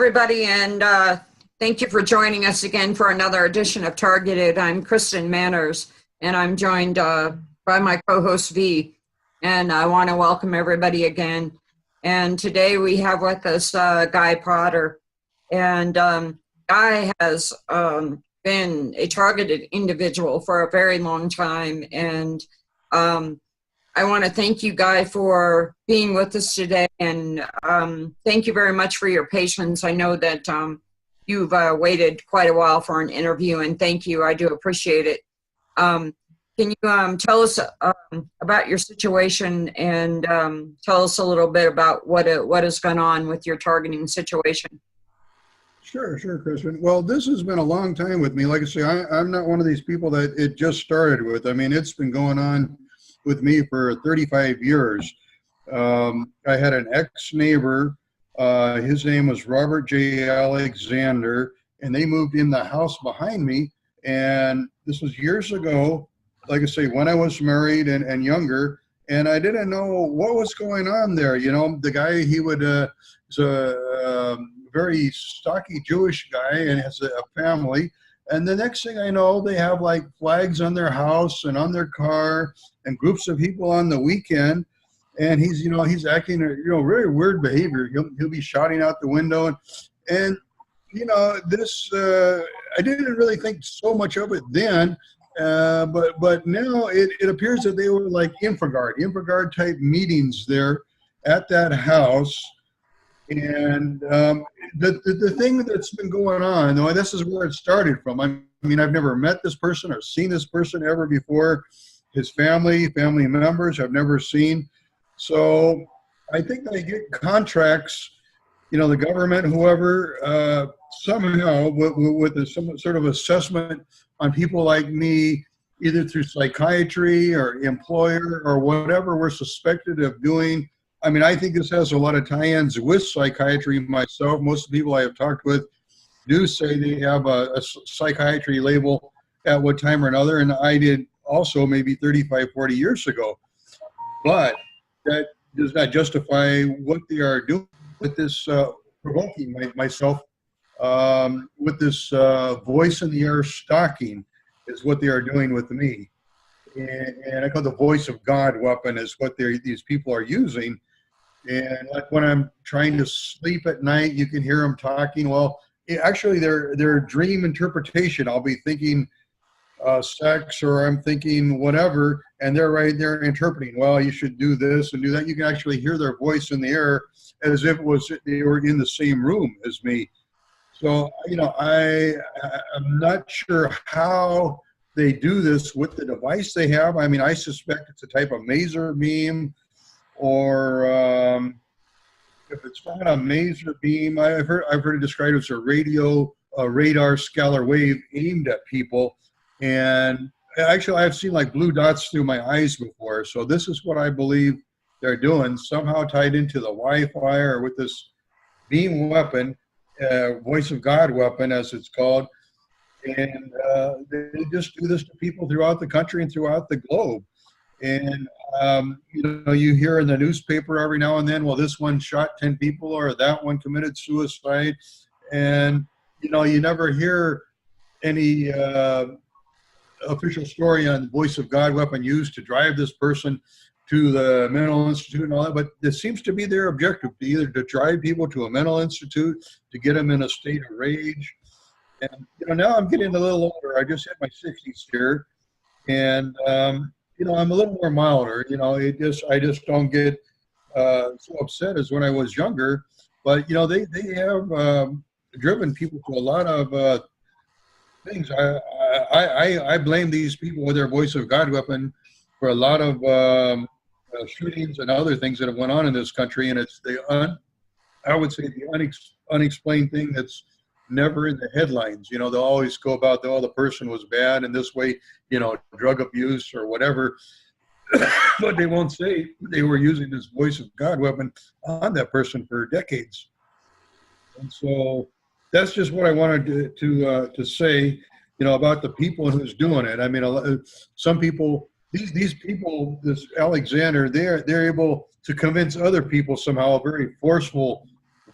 everybody, and thank you for joining us again for another edition of Targeted. I'm Kristen Manners, and I'm joined by my co-host V, and I want to welcome everybody again. And today we have with us Guy Potter, and Guy has been a targeted individual for a very long time, and I want to thank you, Guy, for being with us today, and thank you very much for your patience. I know that you've waited quite a while for an interview, and thank you. I do appreciate it. Can you tell us about your situation and tell us a little bit about what has gone on with your targeting situation? Sure, Kristen. Well, this has been a long time with me. Like I say, I'm not one of these people that it just started with. I mean, it's been going on with me for 35 years. I had an ex-neighbor, his name was Robert J. Alexander, and they moved in the house behind me. And this was years ago, like I say, when I was married and younger, and I didn't know what was going on there. You know, the guy, he was a very stocky Jewish guy and has a family. And the next thing I know, they have like flags on their house and on their car and groups of people on the weekend. And he's acting, very weird behavior. He'll be shouting out the window. And this, I didn't really think so much of it then. But now it appears that they were like InfraGard type meetings there at that house. And the thing that's been going on, though, this is where it started from. I mean, I've never met this person or seen this person ever before. His family members I've never seen. So I think they get contracts, the government, whoever, somehow with some sort of assessment on people like me, either through psychiatry or employer or whatever we're suspected of doing. I mean, I think this has a lot of tie-ins with psychiatry myself. Most of the people I have talked with do say they have a psychiatry label at one time or another, and I did also maybe 35, 40 years ago. But that does not justify what they are doing with this, provoking myself, with this voice in the air stalking is what they are doing with me. And I call the voice of God weapon is what these people are using. And like when I'm trying to sleep at night, you can hear them talking. Well, actually, their dream interpretation. I'll be thinking sex, or I'm thinking whatever, and they're right there interpreting. Well, you should do this and do that. You can actually hear their voice in the air as if they were in the same room as me. So I'm not sure how they do this with the device they have. I mean, I suspect it's a type of maser beam. Or if it's not a maser beam, I've heard it described as a radar scalar wave aimed at people. And actually, I've seen like blue dots through my eyes before. So this is what I believe they're doing, somehow tied into the Wi-Fi or with this beam weapon, voice of God weapon, as it's called. And they just do this to people throughout the country and throughout the globe. And, you hear in the newspaper every now and then, well, this one shot 10 people or that one committed suicide. And, you never hear any official story on the voice of God weapon used to drive this person to the mental institute and all that. But this seems to be their objective, either to drive people to a mental institute, to get them in a state of rage. And, now I'm getting a little older. I just hit my 60s here. And, I'm a little more milder. I just don't get so upset as when I was younger. But they have driven people to a lot of things. I blame these people with their voice of God weapon for a lot of shootings and other things that have went on in this country. And it's I would say the unexplained thing that's never in the headlines. They'll always go about, the person was bad in this way, drug abuse or whatever. But they won't say they were using this voice of God weapon on that person for decades. And so that's just what I wanted to say, about the people who's doing it. I mean, some people, these people, this Alexander, they're able to convince other people somehow, a very forceful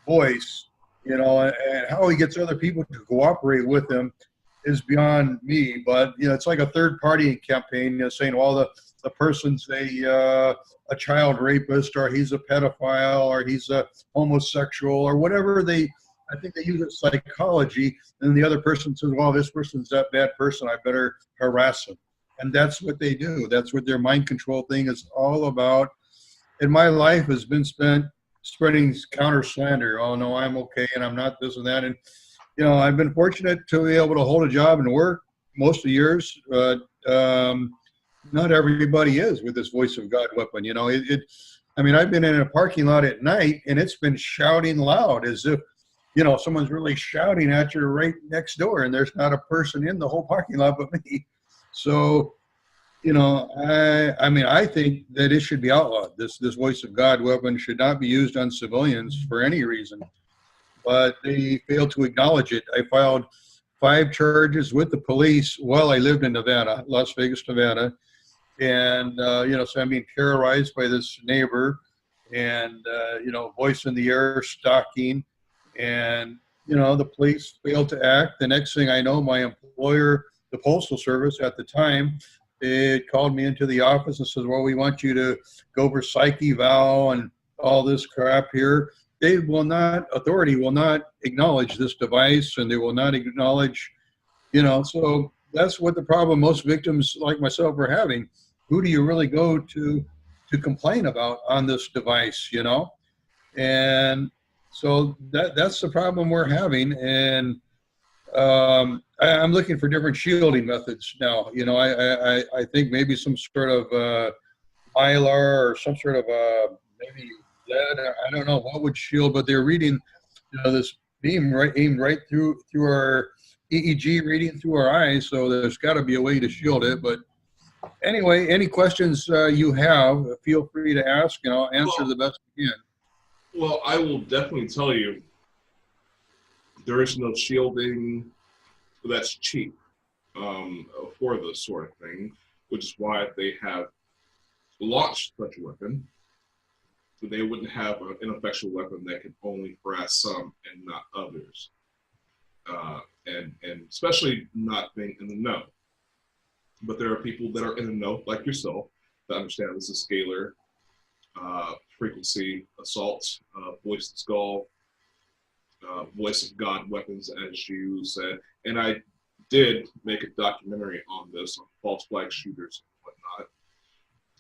voice and how he gets other people to cooperate with him is beyond me. But it's like a third-party campaign, saying, well, the person's a child rapist, or he's a pedophile, or he's a homosexual, or whatever I think they use it psychology, and the other person says, well, this person's that bad person, I better harass him. And that's what they do. That's what their mind control thing is all about. And my life has been spent spreading counter slander. Oh, no, I'm okay, and I'm not this and that. And, I've been fortunate to be able to hold a job and work most of the years. Not everybody is with this voice of God weapon. I've been in a parking lot at night, and it's been shouting loud as if, someone's really shouting at you right next door, and there's not a person in the whole parking lot but me. So, I think that it should be outlawed. This voice of God weapon should not be used on civilians for any reason. But they failed to acknowledge it. I filed 5 charges with the police while I lived in Nevada, Las Vegas, Nevada. And, so I'm being terrorized by this neighbor and, voice in the air, stalking. And, the police failed to act. The next thing I know, my employer, the Postal Service at the time, it called me into the office and says, well, we want you to go for psych eval and all this crap here. Authority will not acknowledge this device, and they will not acknowledge, so that's what the problem most victims like myself are having. Who do you really go to complain about on this device, And so that's the problem we're having. And I'm looking for different shielding methods now. I think maybe some sort of Mylar or some sort of maybe lead. I don't know what would shield, but they're reading this beam aimed right through our EEG reading through our eyes. So there's got to be a way to shield it. But anyway, any questions you have, feel free to ask, and I'll answer the best I can. Well, I will definitely tell you, there is no shielding that's cheap for this sort of thing, which is why they have launched such a weapon. So they wouldn't have an ineffectual weapon that can only harass some and not others, and especially not being in the know. But there are people that are in the know, like yourself, that understand this is scalar frequency assaults, voice to skull, voice of God weapons, as you said. And I did make a documentary on this, on false flag shooters and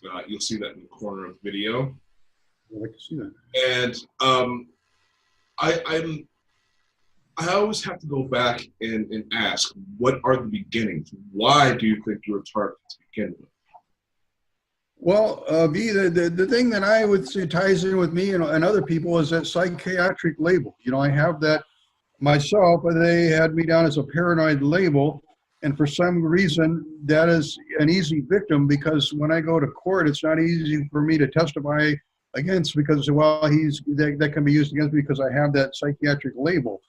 whatnot. You'll see that in the corner of the video. I'd like to see that. And I always have to go back and ask, what are the beginnings? Why do you think you're a target to begin with? Well, the thing that I would say ties in with me and other people is that psychiatric label. I have that myself, but they had me down as a paranoid label. And for some reason, that is an easy victim, because when I go to court, it's not easy for me to testify against, because, well, that can be used against me because I have that psychiatric label.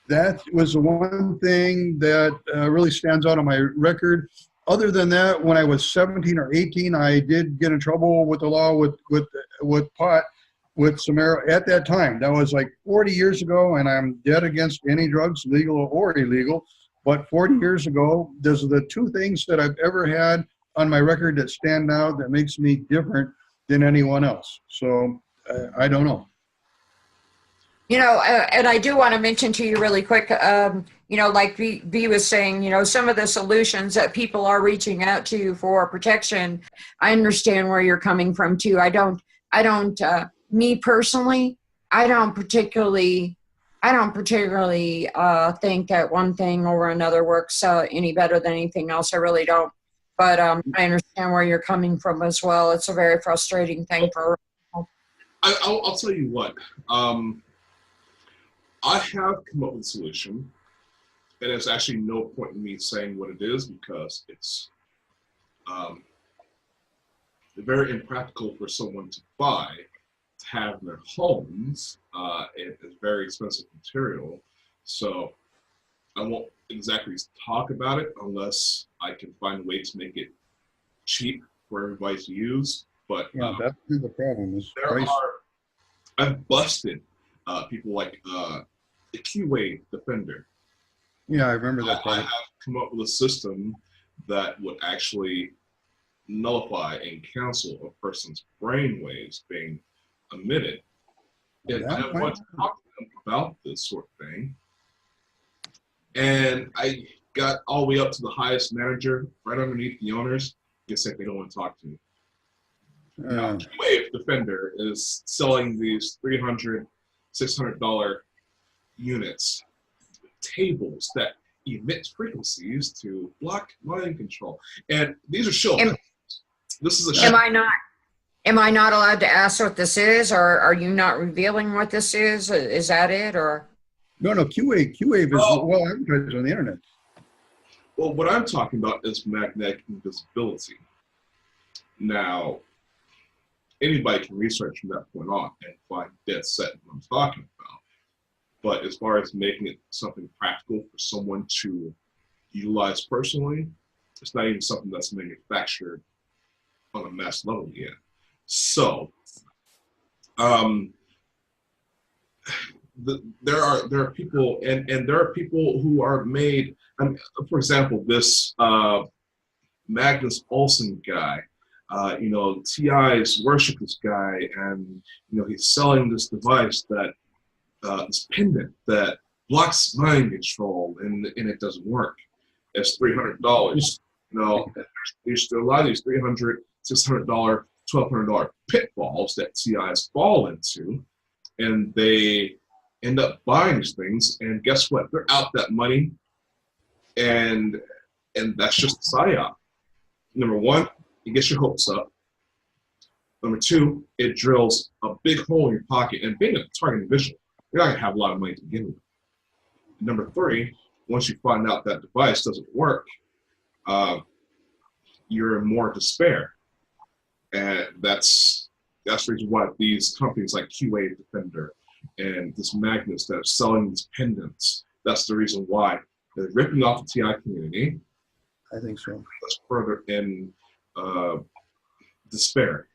That was the one thing that really stands out on my record. Other than that, when I was 17 or 18, I did get in trouble with the law with pot, with some at that time. That was like 40 years ago, and I'm dead against any drugs, legal or illegal. But 40 years ago, those are the 2 things that I've ever had on my record that stand out, that makes me different than anyone else. So I don't know. And I do want to mention to you really quick, like V was saying, some of the solutions that people are reaching out to for protection, I understand where you're coming from too. Me personally, I don't particularly think that one thing over another works any better than anything else. I really don't. But I understand where you're coming from as well. It's a very frustrating thing for. I'll tell you what. I have come up with a solution, and it's actually no point in me saying what it is, because it's very impractical for someone to buy, to have in their homes. It's very expensive material, so I won't exactly talk about it unless I can find a way to make it cheap for everybody to use. But yeah, that's the problem. Is price. I've busted people like the QA Defender. Yeah, I remember I that have product. come up with a system that would actually nullify and cancel a person's brain waves being emitted. And That I might- want to talk to them about this sort of thing. And I got all the way up to the highest manager, right underneath the owners. They said they don't want to talk to me. Now, Wave Defender is selling these $300, $600 units, tables that emit frequencies to block mind control. And these are shield. Am- This is a Am shield. am I not allowed to ask what this is, or are you not revealing what this is? Is that it, or? No, QA is Oh. well advertised on the internet. Well, what I'm talking about is magnetic invisibility. Now, anybody can research from that point on and find dead set what I'm talking about. But as far as making it something practical for someone to utilize personally, it's not even something that's manufactured on a mass level yet. So, there are people, and there are people who are made. For example, this Magnus Olson guy. TI's worship this guy, and he's selling this device that this pendant that blocks mind control, and it doesn't work. It's $300. There's a lot of these $300, $600, $1,200 pitfalls that TIs fall into, and they end up buying these things. And guess what? They're out that money, and that's just a psyop. Number one, it gets your hopes up. Number two, it drills a big hole in your pocket. And being a target individual, you're not gonna have a lot of money to begin with. Number three, once you find out that device doesn't work, you're in more despair. And that's the reason why these companies like QA Defender and this Magnus that are selling these pendants, that's the reason why they're ripping off the TI community. I think so. That's further in despair.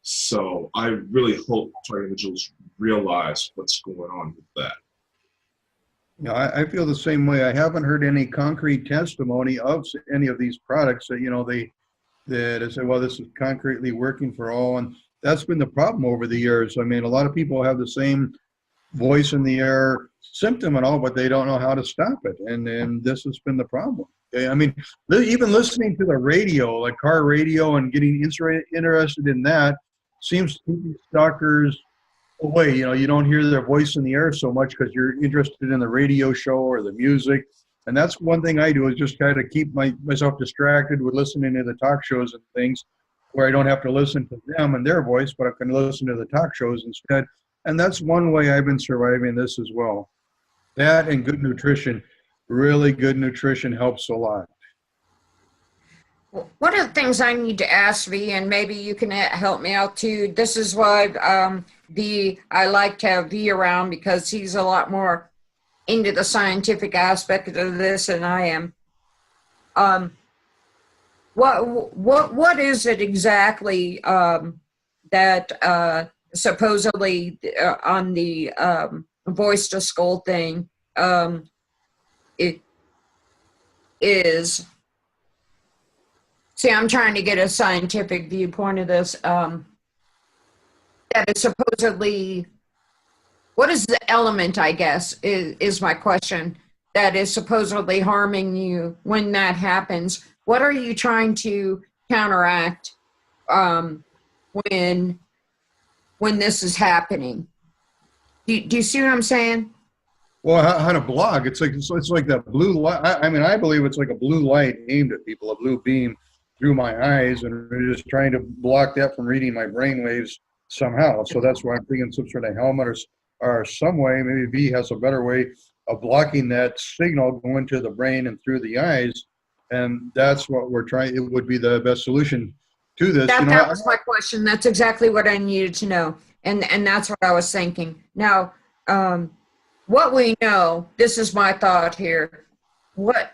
So I really hope target individuals realize what's going on with that. Yeah, I feel the same way. I haven't heard any concrete testimony of any of these products that that say, well, this is concretely working for all, and that's been the problem over the years. I mean, a lot of people have the same voice in the air symptom and all, but they don't know how to stop it, and this has been the problem. Okay? I mean, even listening to the radio, like car radio, and getting interested in that seems to keep stalkers away. You don't hear their voice in the air so much because you're interested in the radio show or the music. And that's one thing I do, is just kind of keep myself distracted with listening to the talk shows and things, where I don't have to listen to them and their voice, but I can listen to the talk shows instead. And that's one way I've been surviving this as well. That and good nutrition. Really good nutrition helps a lot. One of the things I need to ask V, and maybe you can help me out too, this is why I like to have V around, because he's a lot more into the scientific aspect of this than I am. What is it exactly that supposedly on the voice to skull thing it is? See, I'm trying to get a scientific viewpoint of this. That is supposedly, what is the element, I guess, is my question, that is supposedly harming you when that happens? What are you trying to counteract when this is happening? Do you see what I'm saying? Well, how to block? It's like that blue light. I mean, I believe it's like a blue light aimed at people, a blue beam through my eyes, and we're just trying to block that from reading my brain waves somehow. So that's why I'm thinking some sort of helmet or some way. Maybe V has a better way of blocking that signal going to the brain and through the eyes. And that's what we're trying. It would be the best solution to this. That was my question. That's exactly what I needed to know. And that's what I was thinking. Now, what we know, this is my thought here.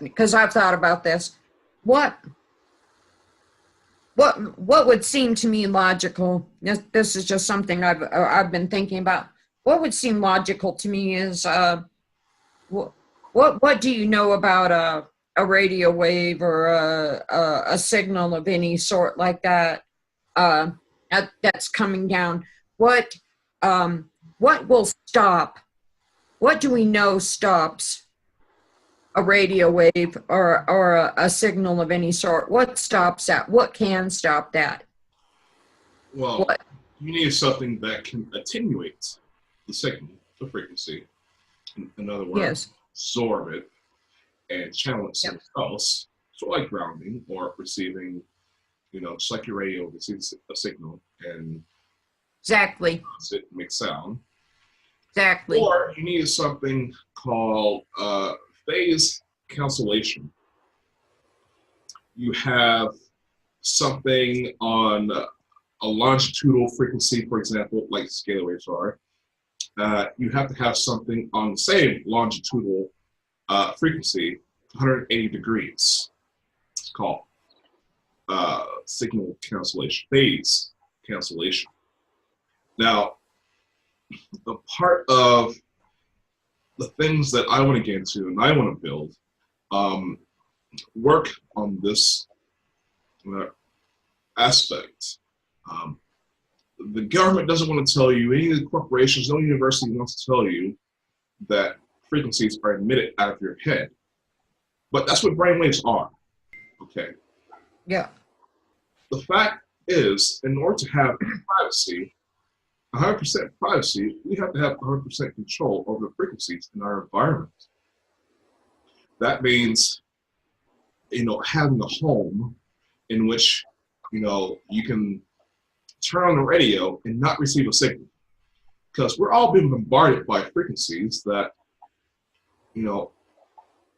Because I've thought about this. What would seem to me logical, this is just something I've been thinking about. What would seem logical to me is What do you know about a radio wave or a signal of any sort like that, that's coming down? What will stop? What do we know stops a radio wave or a signal of any sort? What stops that? What can stop that? Well, What? you need something that can attenuate the signal, the frequency. In other words, Yes. absorb it and channel it Yep. somewhere else. So like grounding or receiving, just like your radio receives a signal and Exactly. it makes sound. Exactly. Or you need something called phase cancellation. You have something on a longitudinal frequency, for example, like scalar waves are. You have to have something on the same longitudinal frequency, 180 degrees. It's called signal cancellation, phase cancellation. Now, the part of the things that I want to get into and I want to build work on this aspect. The government doesn't want to tell you, any of the corporations, no university wants to tell you that frequencies are emitted out of your head. But that's what brainwaves are, okay? Yeah. The fact is, in order to have privacy, 100% privacy, we have to have 100% control over the frequencies in our environment. That means, having a home in which, you can turn on the radio and not receive a signal. Because we're all being bombarded by frequencies that,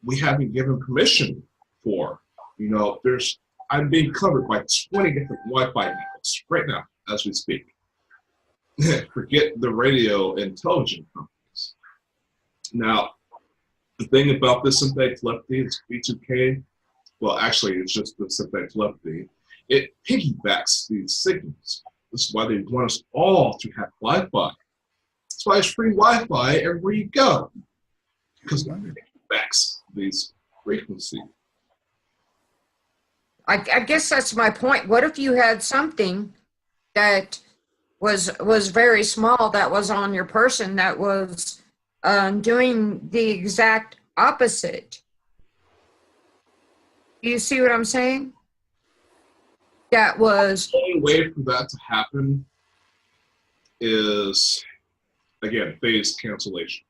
we haven't given permission for. I'm being covered by 20 different Wi-Fi networks right now as we speak. Forget the radio and television companies. Now, the thing about this synthetic telepathy is B2K. Well, actually, it's just the synthetic telepathy. It piggybacks these signals. This is why they want us all to have Wi-Fi. That's why it's free Wi-Fi everywhere you go, because it piggybacks these frequencies. I guess that's my point. What if you had something that was very small, that was on your person, that was doing the exact opposite? Do you see what I'm saying? That was... The only way for that to happen is, again, phase cancellation.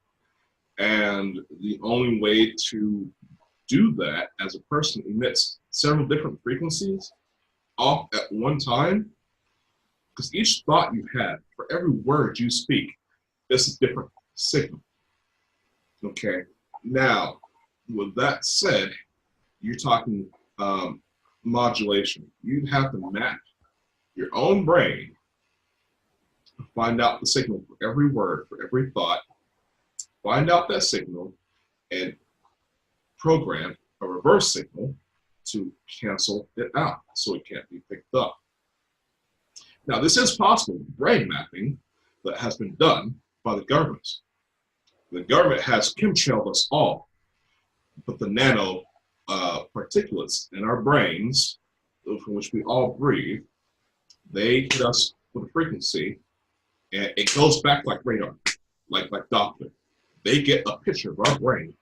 And the only way to do that as a person emits several different frequencies off at one time, because each thought you have, for every word you speak, is a different signal. Okay, now, with that said, you're talking modulation. You'd have to map your own brain to find out the signal for every word, for every thought, find out that signal, and program a reverse signal to cancel it out so it can't be picked up. Now, this is possible with brain mapping that has been done by the government. The government has chemtrailed us all, but the nano particulates in our brains, from which we all breathe, they hit us with a frequency, and it goes back like radar, like Doppler. They get a picture of our brain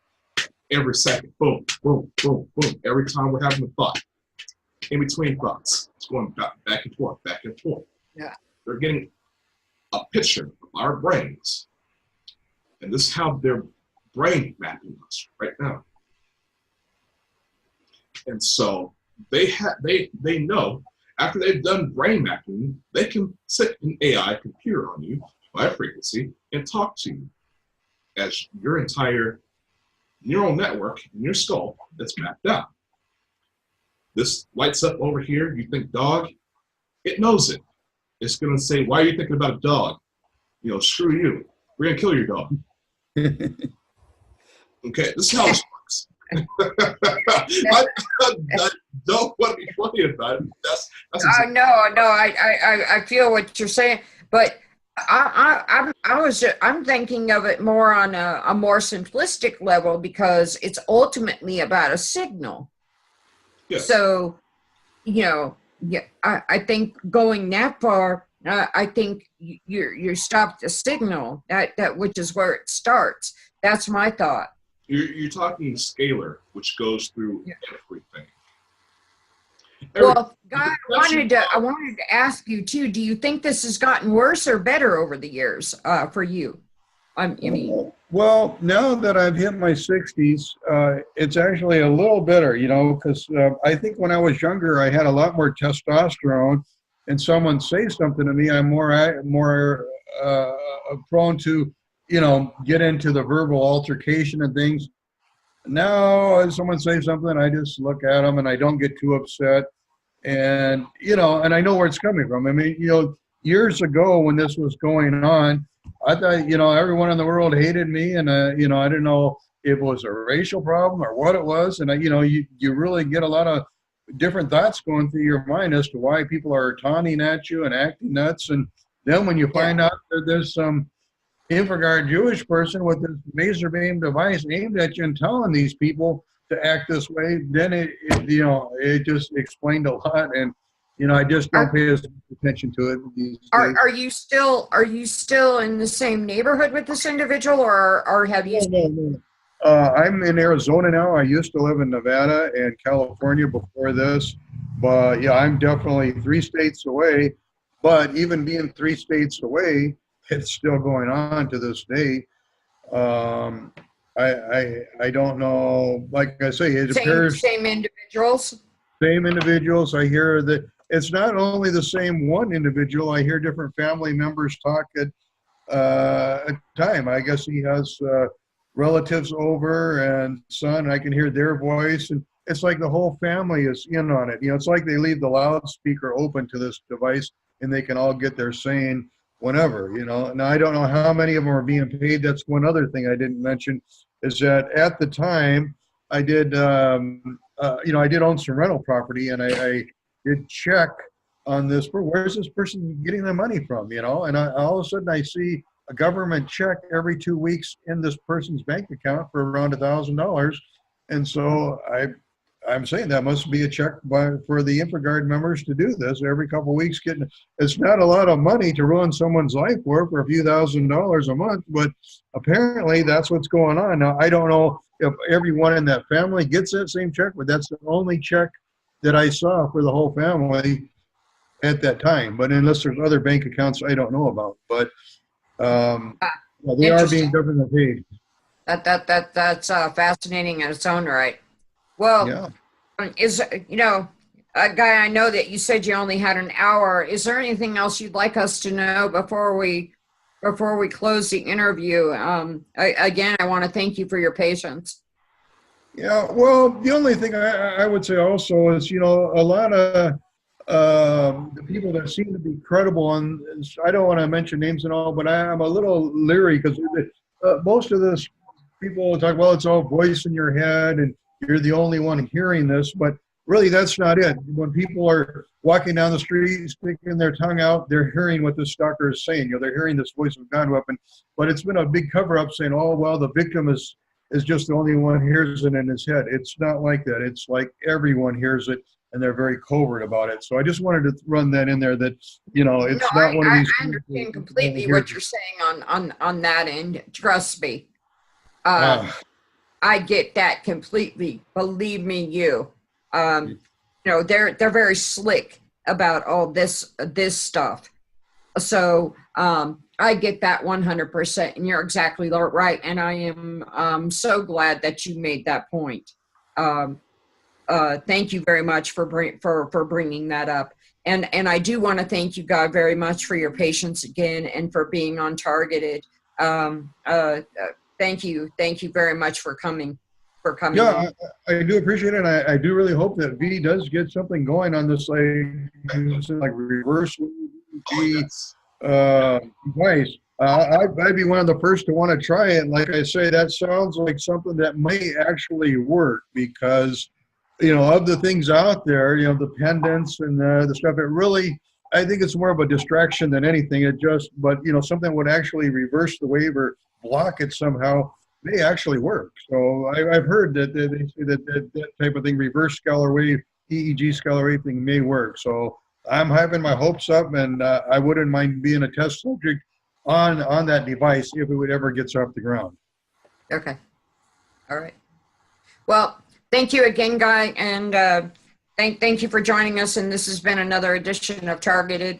every second. Boom, boom, boom, boom. Every time we're having a thought. In between thoughts, it's going back and forth, back and forth. Yeah. They're getting a picture of our brains. And this is how they're brain mapping us right now. And so they know after they've done brain mapping, they can sit an AI computer on you by a frequency and talk to you as your entire neural network in your skull that's mapped out. This lights up over here, you think dog, it knows it. It's gonna say, why are you thinking about a dog? Screw you, we're gonna kill your dog. Okay, this is how this works. I don't want to be funny about it. That's No, I feel what you're saying, but I'm thinking of it more on a more simplistic level because it's ultimately about a signal. Yes. So, yeah, I think going that far, I think you stop the signal that which is where it starts. That's my thought. You're talking scalar, which goes through Yeah. everything. Well, Guy, I wanted to ask you too. Do you think this has gotten worse or better over the years for you? I mean, Well, now that I've hit my 60s, it's actually a little better, because I think when I was younger, I had a lot more testosterone, and someone say something to me, I'm more prone to, get into the verbal altercation and things. Now, if someone says something, I just look at them and I don't get too upset. And, and I know where it's coming from. I mean, years ago when this was going on, I thought, everyone in the world hated me. And, I didn't know if it was a racial problem or what it was. And, you really get a lot of different thoughts going through your mind as to why people are taunting at you and acting nuts. And then when you find out that there's some Infrared Jewish person with this laser beam device aimed at you and telling these people to act this way, then it just explained a lot. And, I just don't pay as much attention to it these days. are you still in the same neighborhood with this individual, or have you? No. I'm in Arizona now. I used to live in Nevada and California before this, but yeah, I'm definitely 3 states away. But even being 3 states away, it's still going on to this day. I don't know. Like I say, it appears Same individuals. same individuals. I hear that it's not only the same one individual. I hear different family members talk at a time. I guess he has relatives over and son. I can hear their voice, and it's like the whole family is in on it. It's like they leave the loudspeaker open to this device, and they can all get their saying whenever. Now I don't know how many of them are being paid. That's one other thing I didn't mention is that at the time I did, I did own some rental property, and I did check on this. Where's this person getting the money from? And all of a sudden I see a government check every 2 weeks in this person's bank account for around $1,000. And so I'm saying that must be a check for the InfraGard members to do this every couple of weeks. It's not a lot of money to ruin someone's life for a few $1,000s a month, but apparently that's what's going on. Now, I don't know if everyone in that family gets that same check, but that's the only check that I saw for the whole family at that time. But unless there's other bank accounts I don't know about, but they are being government paid. That's fascinating in its own right. Well, Yeah. Guy, I know that you said you only had an hour. Is there anything else you'd like us to know before we close the interview? Again, I want to thank you for your patience. Yeah, well, the only thing I would say also is, a lot of the people that seem to be credible, and I don't want to mention names and all, but I'm a little leery because most of this people talk, well, it's all voice in your head and you're the only one hearing this, but really that's not it. When people are walking down the street, sticking their tongue out, they're hearing what the stalker is saying. They're hearing this voice of God weapon, but it's been a big cover-up saying, oh, well, the victim is just the only one who hears it in his head. It's not like that. It's like everyone hears it, and they're very covert about it. So I just wanted to run that in there that, it's not one of these. I understand completely what you're saying on that end. Trust me. I get that completely. Believe me, they're very slick about all this stuff. So I get that 100%, and you're exactly right. And I am so glad that you made that point. Thank you very much for bringing that up. And I do want to thank you, God, very much for your patience again and for being on Targeted. Thank you very much for coming. Yeah, I do appreciate it. I do really hope that V does get something going on this, like reverse device. I'd be one of the first to want to try it. And like I say, that sounds like something that may actually work because, of the things out there, the pendants and the stuff, it really I think it's more of a distraction than anything. But something would actually reverse the wave or block it somehow may actually work. So I've heard that they say that type of thing, reverse scalar wave, EEG scalar wave thing may work. So I'm having my hopes up, and I wouldn't mind being a test subject on that device if it would ever gets off the ground. Okay. All right. Well, thank you again, Guy, and thank you for joining us. And this has been another edition of Targeted.